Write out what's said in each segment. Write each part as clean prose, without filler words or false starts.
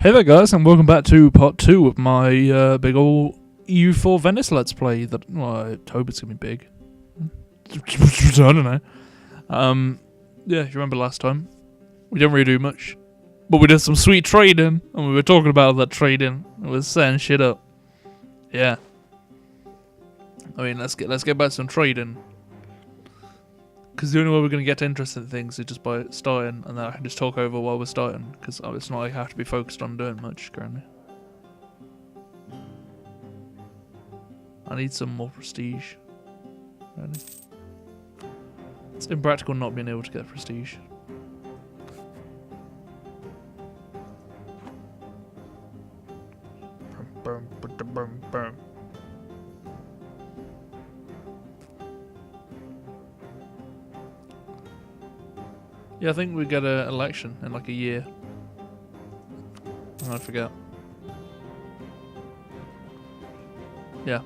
Hey there guys, and welcome back to part 2 of my big ol' EU4 Venice Let's Play that, well, I hope it's gonna be big. I don't know. Yeah, if you remember last time, we didn't really do much, but we did some sweet trading, and we were talking about that trading, and we were setting shit up. Yeah. I mean, let's get back to some trading. Because the only way we're going to get interested in things is just by starting, and then I can just talk over while we're starting, because it's not like I have to be focused on doing much currently. I need some more prestige. Really. It's impractical not being able to get prestige. Yeah, I think we get an election in like a year. I forget. Yeah.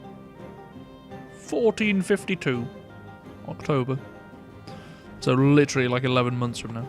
1452. October. So literally like 11 months from now.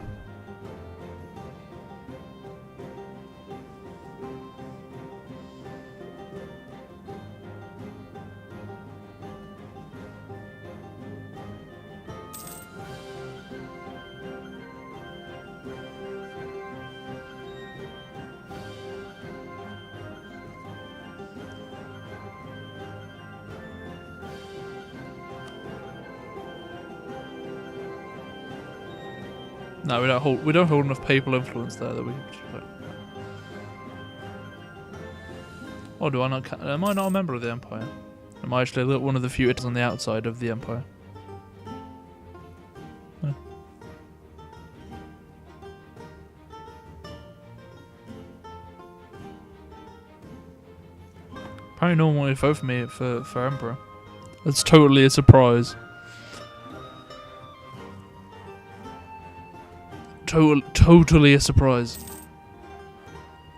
No, we don't hold enough papal influence there that we can. Oh, do I not? Am I not a member of the Empire? Am I actually one of the few on the outside of the Empire? No. Apparently, no one wanted to vote for me for Emperor. That's totally a surprise. Totally a surprise.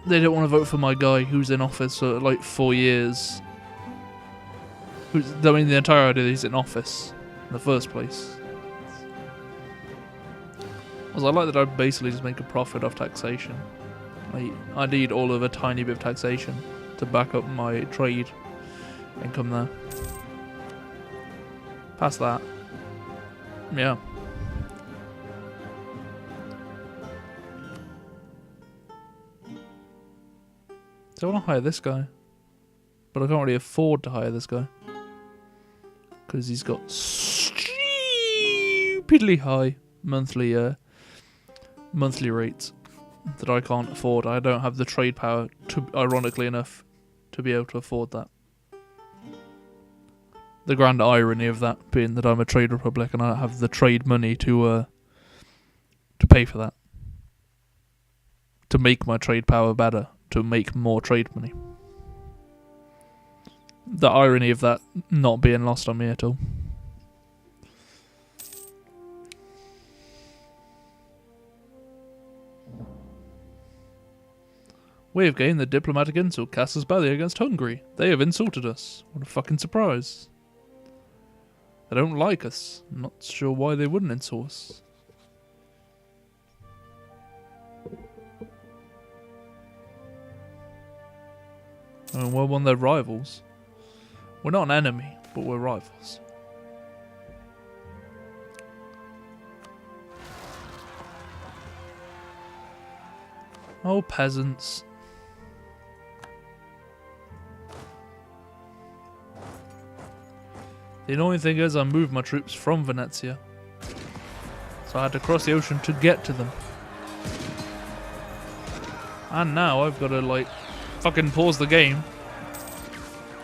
They don't want to vote for my guy who's in office for like 4 years. I mean, the entire idea that he's in office in the first place. I like that I basically just make a profit off taxation. I need all of a tiny bit of taxation to back up my trade income there. Past that. Yeah. So I want to hire this guy, but I can't really afford to hire this guy because he's got stupidly high monthly rates that I can't afford. I don't have the trade power, ironically enough, to be able to afford that. The grand irony of that being that I'm a trade republic and I don't have the trade money to pay for that, to make my trade power better. To make more trade money. The irony of that not being lost on me at all. We have gained the diplomatic insult Casus Belli against Hungary. They have insulted us. What a fucking surprise. They don't like us. I'm not sure why they wouldn't insult us. I mean, we're one of their rivals. We're not an enemy, but we're rivals. Oh, peasants. The annoying thing is I moved my troops from Venezia. So I had to cross the ocean to get to them. And now I've got to, like, fucking pause the game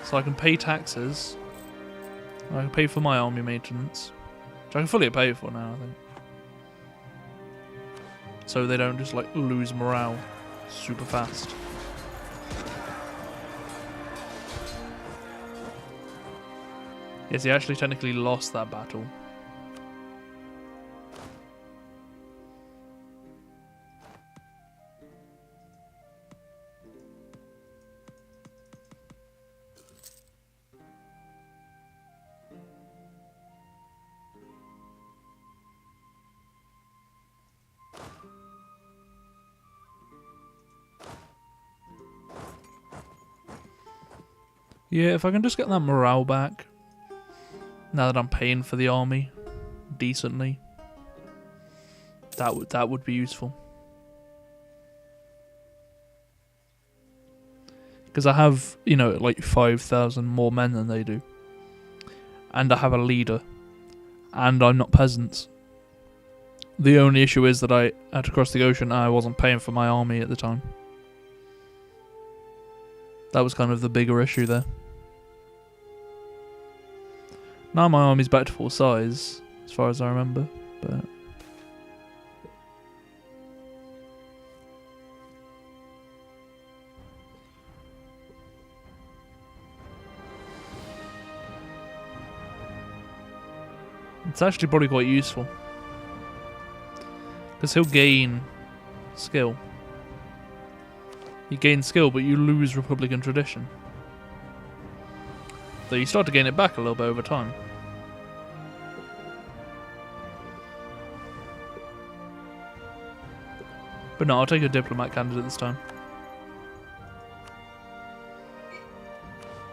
so I can pay taxes. I can pay for my army maintenance, which I can fully pay for now, I think. So they don't just like lose morale super fast. Yes, he actually technically lost that battle. Yeah, if I can just get that morale back, now that I'm paying for the army decently, that would be useful. Because I have, you know, like 5,000 more men than they do. And I have a leader. And I'm not peasants. The only issue is that I had to cross the ocean and I wasn't paying for my army at the time. That was kind of the bigger issue there. Now my army's back to full size, as far as I remember, but... It's actually probably quite useful. Because he'll gain skill. You gain skill, but you lose Republican tradition. Though you start to gain it back a little bit over time. But no, I'll take a diplomat candidate this time.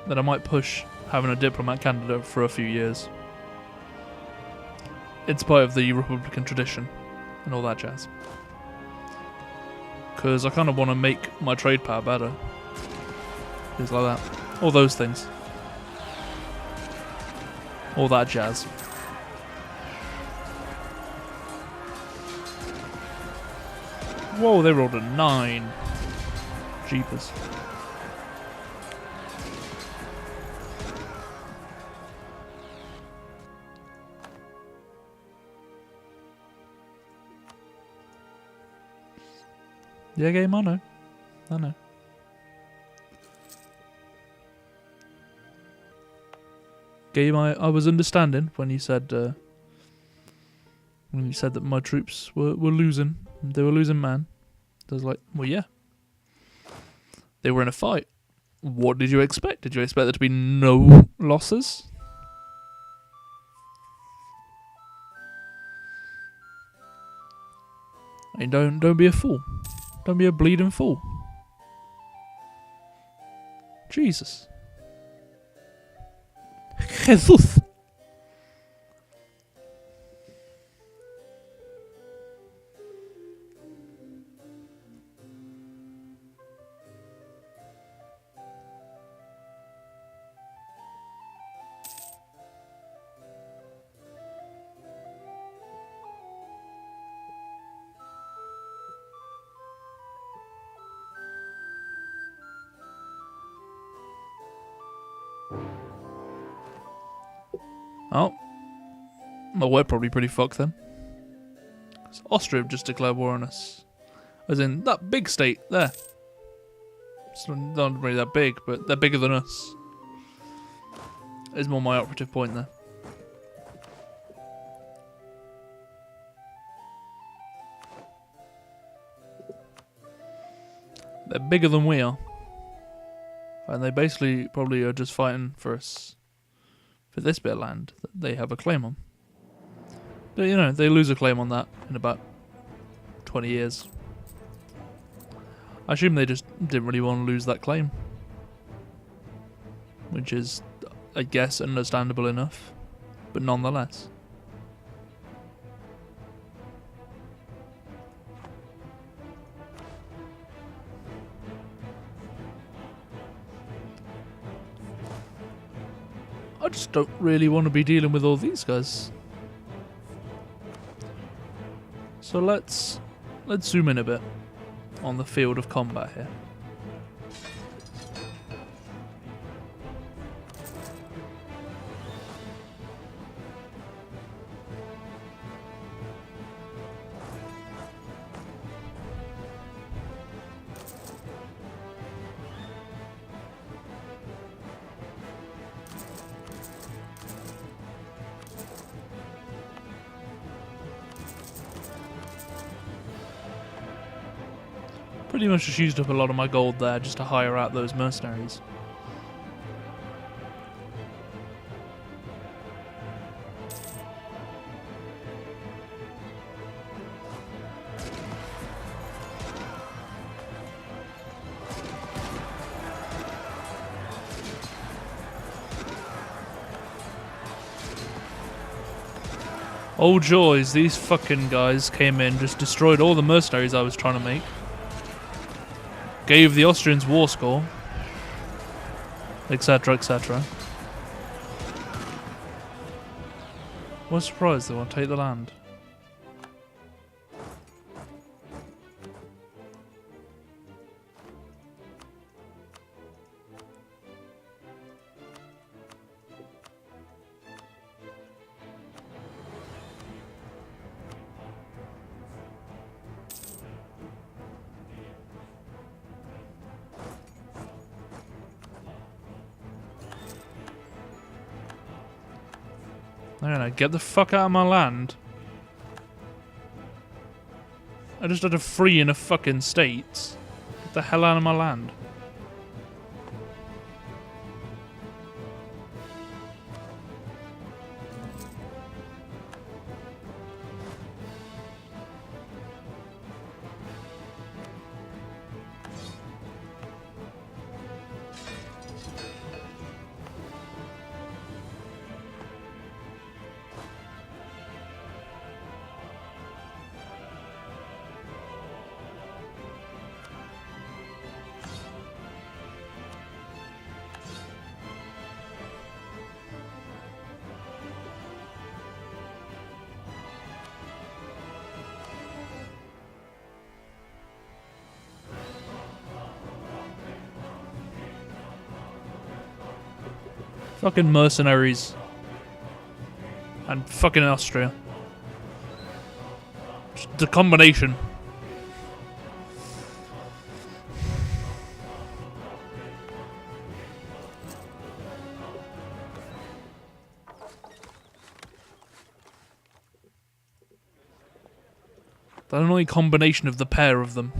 Then I might push having a diplomat candidate for a few years. In spite of the Republican tradition and all that jazz. Because I kind of want to make my trade power better. Things like that. All those things. All that jazz. Whoa, they rolled a 9. Jeepers. Yeah, game, I know. I know. Game, I was understanding when you said that my troops were losing. They were losing man. I was like, well, yeah. They were in a fight. What did you expect? Did you expect there to be no losses? I mean, don't be a fool. Don't be a bleeding fool. Jesus. Jesus. Oh. Well, we're probably pretty fucked then. So Austria have just declared war on us. As in, that big state there. It's not really that big, but they're bigger than us. Is more my operative point there. They're bigger than we are. And they basically probably are just fighting for us. For this bit of land that they have a claim on. But you know, they lose a claim on that in about 20 years. I assume they just didn't really want to lose that claim. Which is, I guess, understandable enough. But nonetheless. I just don't really want to be dealing with all these guys. So let's zoom in a bit on the field of combat here. Pretty much just used up a lot of my gold there just to hire out those mercenaries. Oh joys, these fucking guys came in, just destroyed all the mercenaries I was trying to make. Gave the Austrians war score. Etc, etc. What a surprise they want to take the land. I don't know, get the fuck out of my land. I just had a free in a fucking states. Get the hell out of my land. Fucking mercenaries. And fucking Austria. Just the combination. The annoying combination of the pair of them.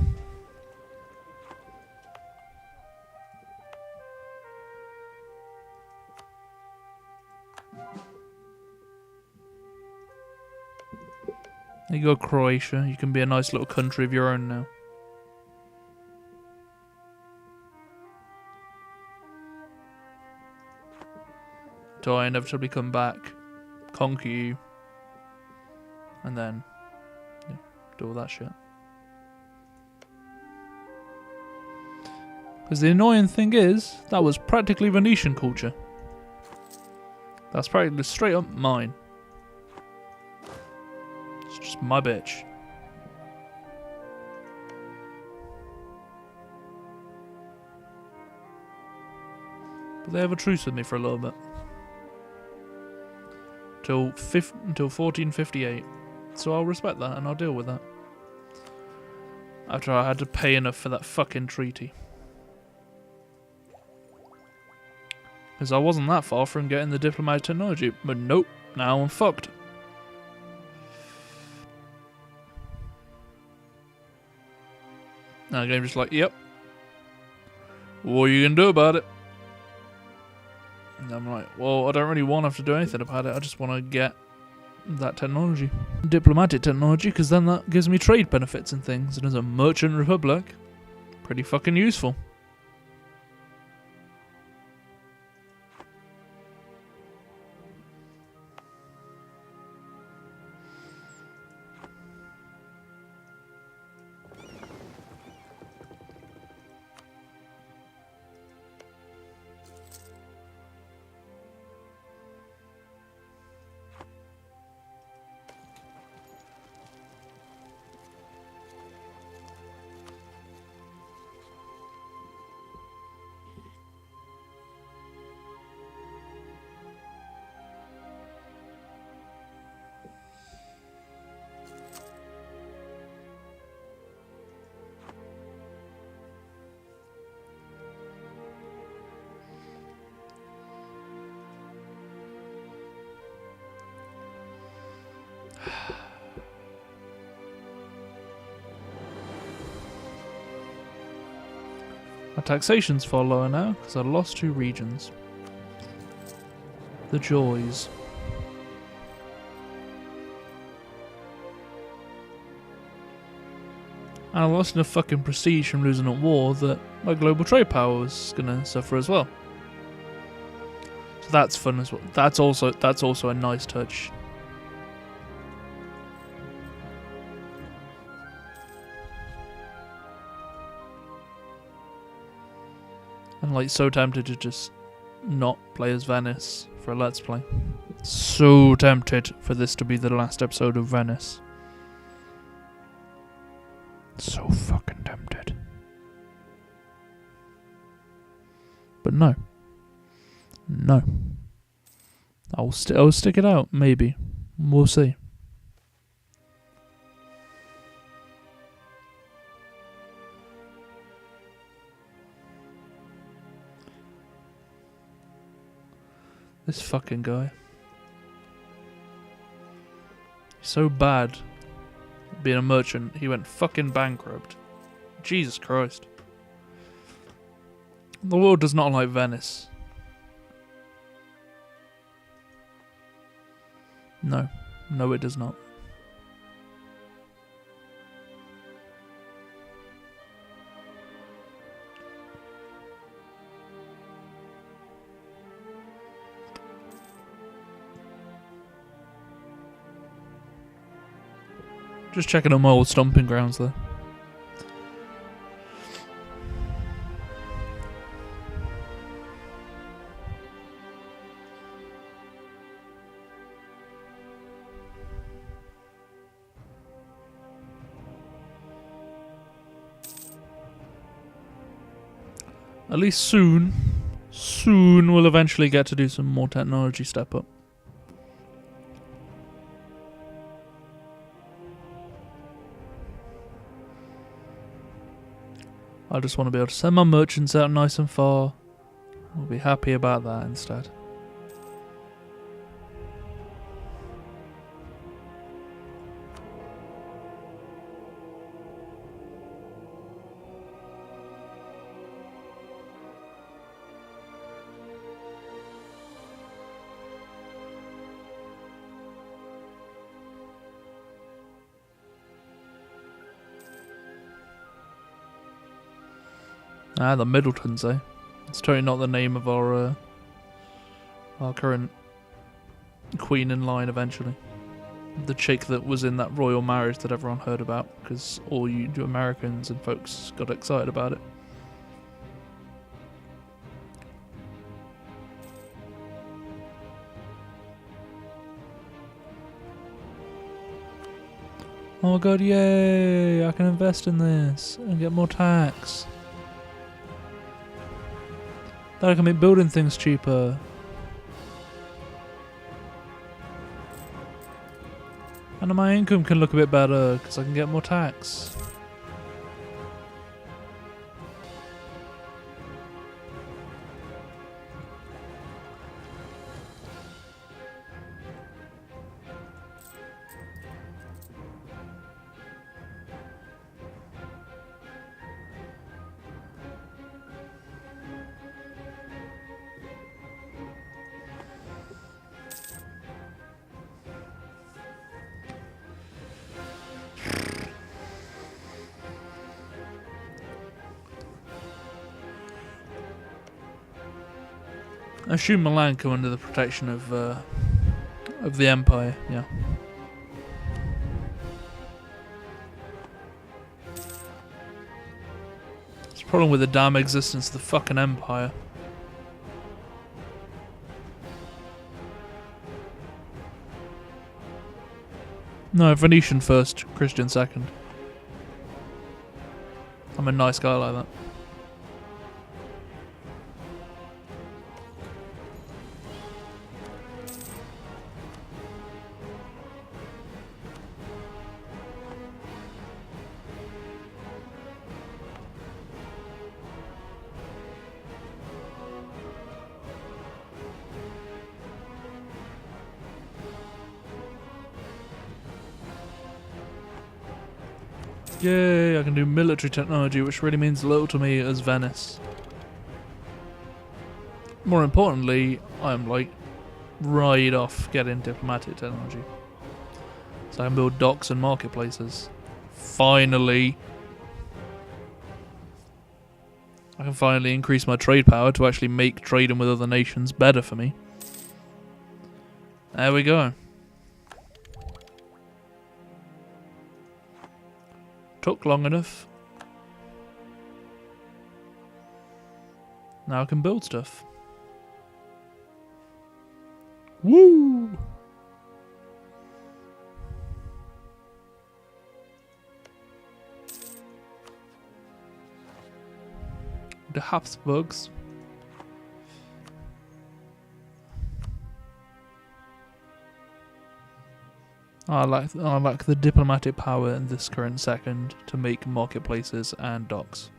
There you go, Croatia. You can be a nice little country of your own now. Till I inevitably come back, conquer you, and then do all that shit. Because the annoying thing is, that was practically Venetian culture. That's practically straight up mine. It's just my bitch. But they have a truce with me for a little bit. Until 1458. So I'll respect that and I'll deal with that. After I had to pay enough for that fucking treaty. Because I wasn't that far from getting the diplomatic technology. But nope, now I'm fucked. Now the game's just like, yep. What are you going to do about it? And I'm like, well, I don't really want to have to do anything about it. I just want to get that technology. Diplomatic technology, because then that gives me trade benefits and things. And as a merchant republic, pretty fucking useful. My taxation's far lower now, because I lost 2 regions. The joys. And I lost enough fucking prestige from losing at war that my global trade power was gonna suffer as well. So that's fun as well. That's also a nice touch. And like so tempted to just not play as Venice for a Let's Play. So tempted for this to be the last episode of Venice. So fucking tempted. But no. No. I'll stick it out, maybe. We'll see. This fucking guy. He's so bad at being a merchant, he went fucking bankrupt. Jesus Christ. The world does not like Venice. No. No, it does not. Just checking on my old stomping grounds there. At least soon we'll eventually get to do some more technology step up. I just want to be able to send my merchants out nice and far. I'll be happy about that instead. Ah, the Middletons, eh? It's totally not the name of our current queen in line eventually. The chick that was in that royal marriage that everyone heard about, because all you Americans and folks got excited about it. Oh my god, yay! I can invest in this and get more tax. Then I can make building things cheaper. And my income can look a bit better because I can get more tax. I assume Milan come under the protection of the Empire, yeah. It's a problem with the damn existence of the fucking Empire. No, Venetian first, Christian second. I'm a nice guy like that. Yay, I can do military technology, which really means little to me as Venice. More importantly, I'm like right off getting diplomatic technology. So I can build docks and marketplaces. Finally. I can finally increase my trade power to actually make trading with other nations better for me. There we go. Took long enough. Now I can build stuff. Woo! The Habsburgs. I lack the diplomatic power in this current second to make marketplaces and docks.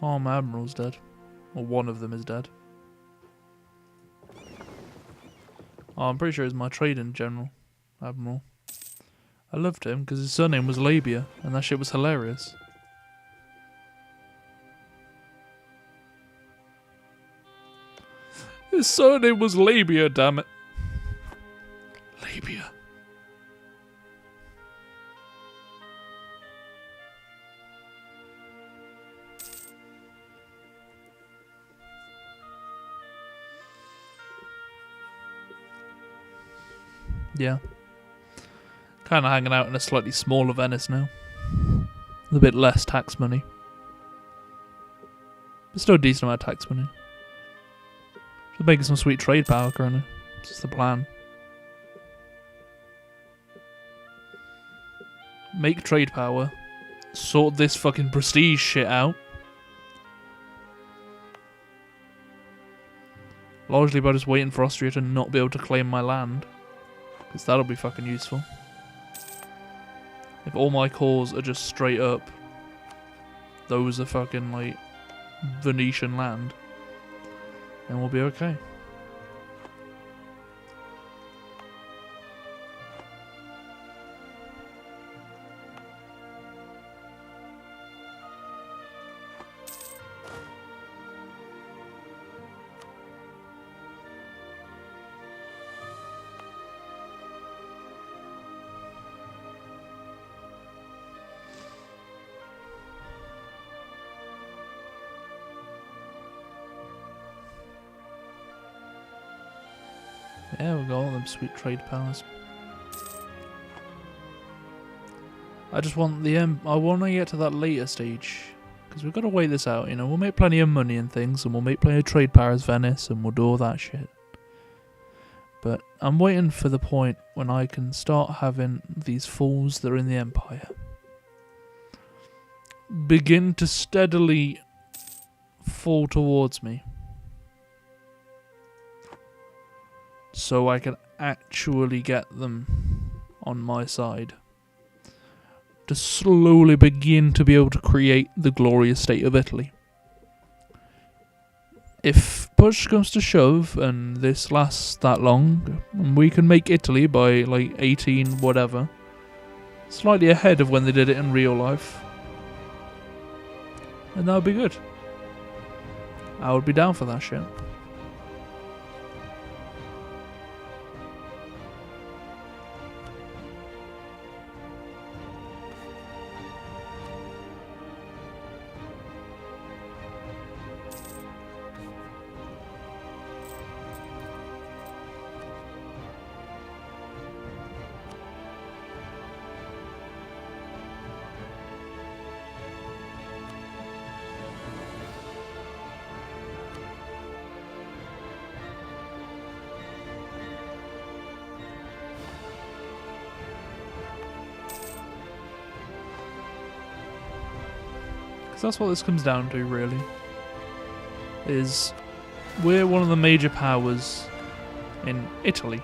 Oh, my admiral's dead. Or one of them is dead. Oh, I'm pretty sure it's my trading general. Admiral. I loved him because his surname was Labia, and that shit was hilarious. His surname was Labia, damn it. Labia. Yeah. Kind of hanging out in a slightly smaller Venice now. A bit less tax money. But still a decent amount of tax money. Just making some sweet trade power currently. That's the plan. Make trade power. Sort this fucking prestige shit out. Largely by just waiting for Austria to not be able to claim my land. Because that'll be fucking useful. If all my cores are just straight up, those are fucking like Venetian land, then we'll be okay. Yeah, we've got all them sweet trade powers. I just want I want to get to that later stage. Because we've got to wait this out, you know. We'll make plenty of money and things, and we'll make plenty of trade powers Venice, and we'll do all that shit. But I'm waiting for the point when I can start having these fools that are in the Empire begin to steadily fall towards me. So I can actually get them on my side. To slowly begin to be able to create the glorious state of Italy. If push comes to shove and this lasts that long, and we can make Italy by like 18 whatever, slightly ahead of when they did it in real life, then that would be good. I would be down for that shit. Because that's what this comes down to, really. Is we're one of the major powers in Italy,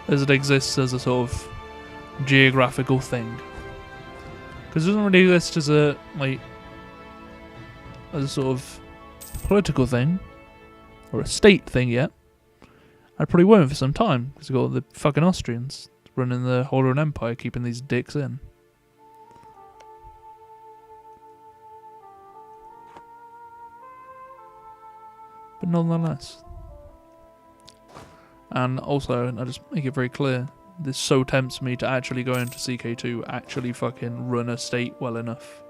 as it exists as a sort of geographical thing. Because it doesn't really exist as a sort of political thing or a state thing yet. I probably won't for some time because we've got the fucking Austrians running the whole of an empire, keeping these dicks in. But nonetheless. And also, I just make it very clear, This so tempts me to actually go into CK2, actually fucking run a state well enough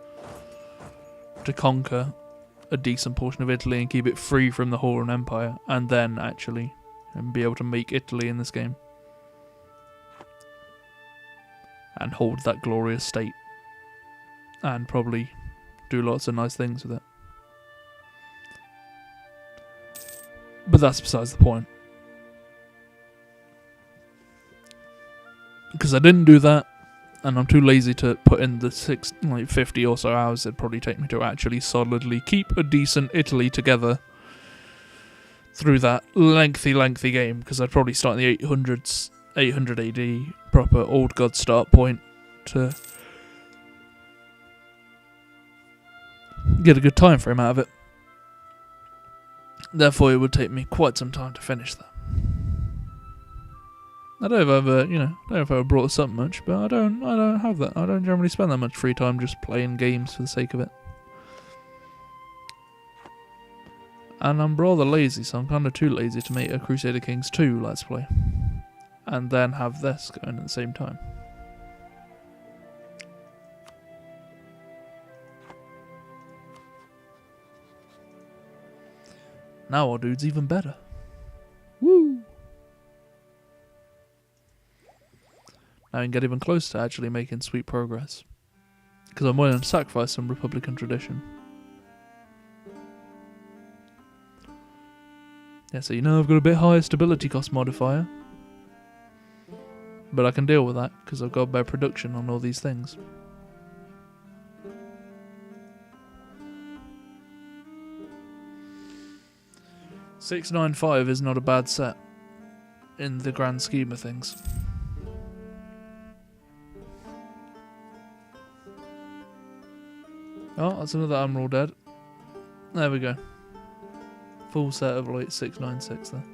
to conquer a decent portion of Italy and keep it free from the Horan Empire, and then actually be able to make Italy in this game and hold that glorious state and probably do lots of nice things with it. But that's besides the point. Because I didn't do that, and I'm too lazy to put in the 50 or so hours it'd probably take me to actually solidly keep a decent Italy together through that lengthy game, because I'd probably start in the 800s, 800 AD, proper old god start point to get a good time frame out of it. Therefore, it would take me quite some time to finish that. I don't know if I've ever brought this up much, but I don't have that. I don't generally spend that much free time just playing games for the sake of it. And I'm rather lazy, so I'm kind of too lazy to make a Crusader Kings 2 Let's Play. And then have this going at the same time. Now our dude's even better. Woo! Now I can get even closer to actually making sweet progress. Because I'm willing to sacrifice some Republican tradition. Yeah, so I've got a bit higher stability cost modifier. But I can deal with that, because I've got better production on all these things. $695 is not a bad set in the grand scheme of things. Oh, that's another Admiral dead. There we go. Full set of like 696 there.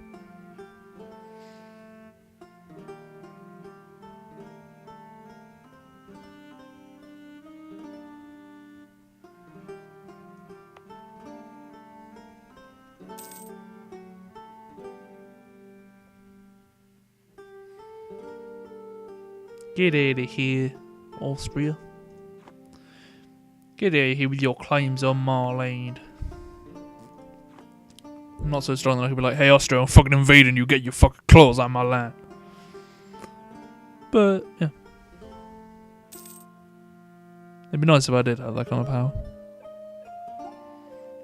Get out of here, Austria. Get out of here with your claims on my land. I'm not so strong that I could be like, hey Austria, I'm fucking invading you, get your fucking claws out of my land. But, yeah. It'd be nice if I did have that kind of power.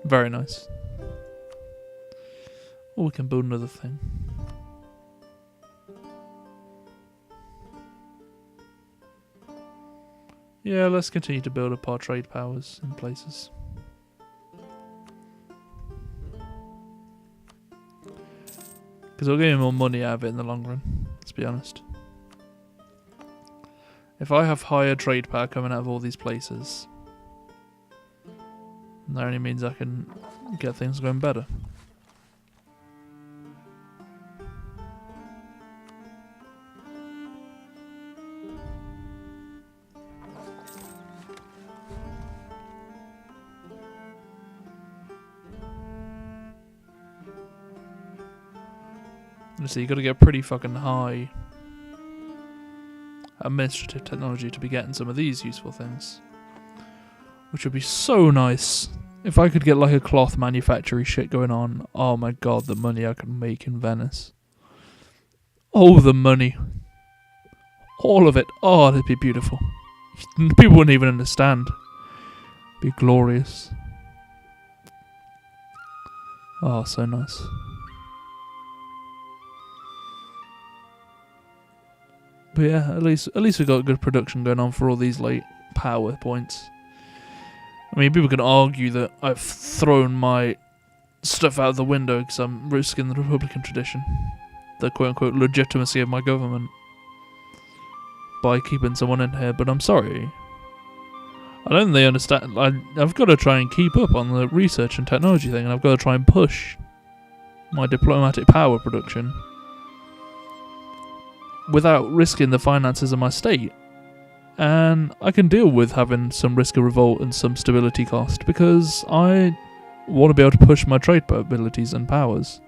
Very nice. Or we can build another thing. Yeah, let's continue to build up our trade powers in places. Because we'll get more money out of it in the long run, let's be honest. If I have higher trade power coming out of all these places, that only means I can get things going better. So you got to get pretty fucking high administrative technology to be getting some of these useful things, which would be so nice if I could get like a cloth manufacturing shit going on. Oh my god, the money I could make in Venice! Oh, the money, all of it. Oh, that'd be beautiful. People wouldn't even understand. It'd be glorious. Oh, so nice. But yeah, at least we got good production going on for all these late power points. I mean, people can argue that I've thrown my stuff out of the window because I'm risking the Republican tradition, the quote-unquote legitimacy of my government, by keeping someone in here, but I'm sorry. I don't think they understand. I've got to try and keep up on the research and technology thing, and I've got to try and push my diplomatic power production without risking the finances of my state. And I can deal with having some risk of revolt and some stability cost, because I want to be able to push my trade abilities and powers.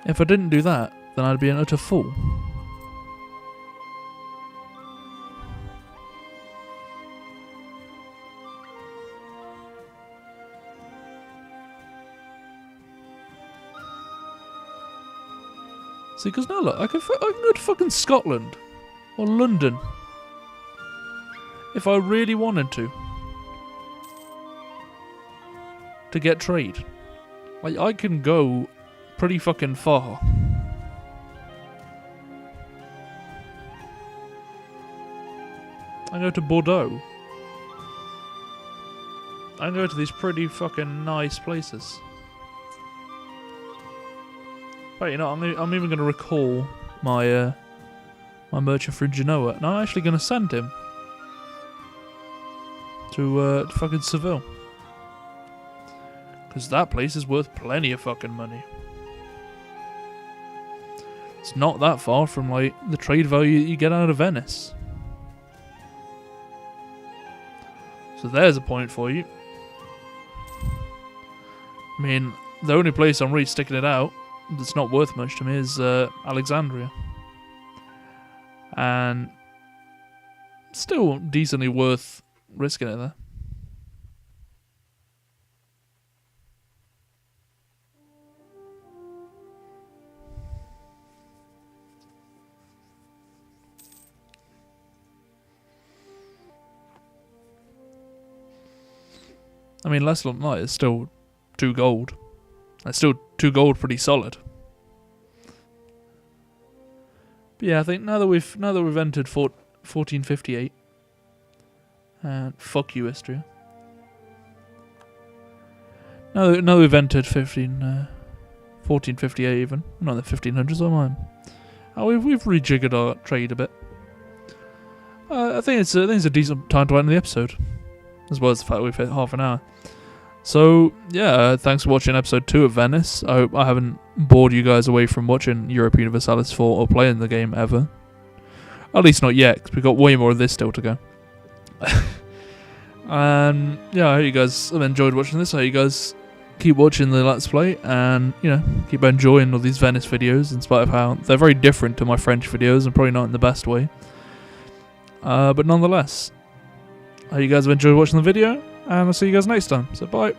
If I didn't do that, then I'd be an utter fool. See, because now look, I can go to fucking Scotland or London if I really wanted to get trade. Like, I can go pretty fucking far. I go to Bordeaux. I go to these pretty fucking nice places. But you know, I'm even going to recall my my merchant from Genoa, and I'm actually going to send him to fucking Seville. Because that place is worth plenty of fucking money. It's not that far from, like, the trade value you get out of Venice. So there's a point for you. I mean, the only place I'm really sticking it out that's not worth much to me is Alexandria. And still decently worth risking it there. I mean, less than that is still 2 gold. That's still 2 gold, pretty solid. But yeah, I think now that we've entered 1458, and fuck you, Austria. Now that we've entered 1458 even, not the 1500s or mine. Oh, we've rejiggered our trade a bit. I think it's a decent time to end the episode, as well as the fact we've hit half an hour. So, yeah, thanks for watching episode 2 of Venice. I hope I haven't bored you guys away from watching Europa Universalis 4 or playing the game ever. At least not yet, because we've got way more of this still to go. And, yeah, I hope you guys have enjoyed watching this. I hope you guys keep watching the Let's Play and, you know, keep enjoying all these Venice videos, in spite of how they're very different to my French videos and probably not in the best way. But nonetheless, I hope you guys have enjoyed watching the video, and I'll see you guys next time. So bye.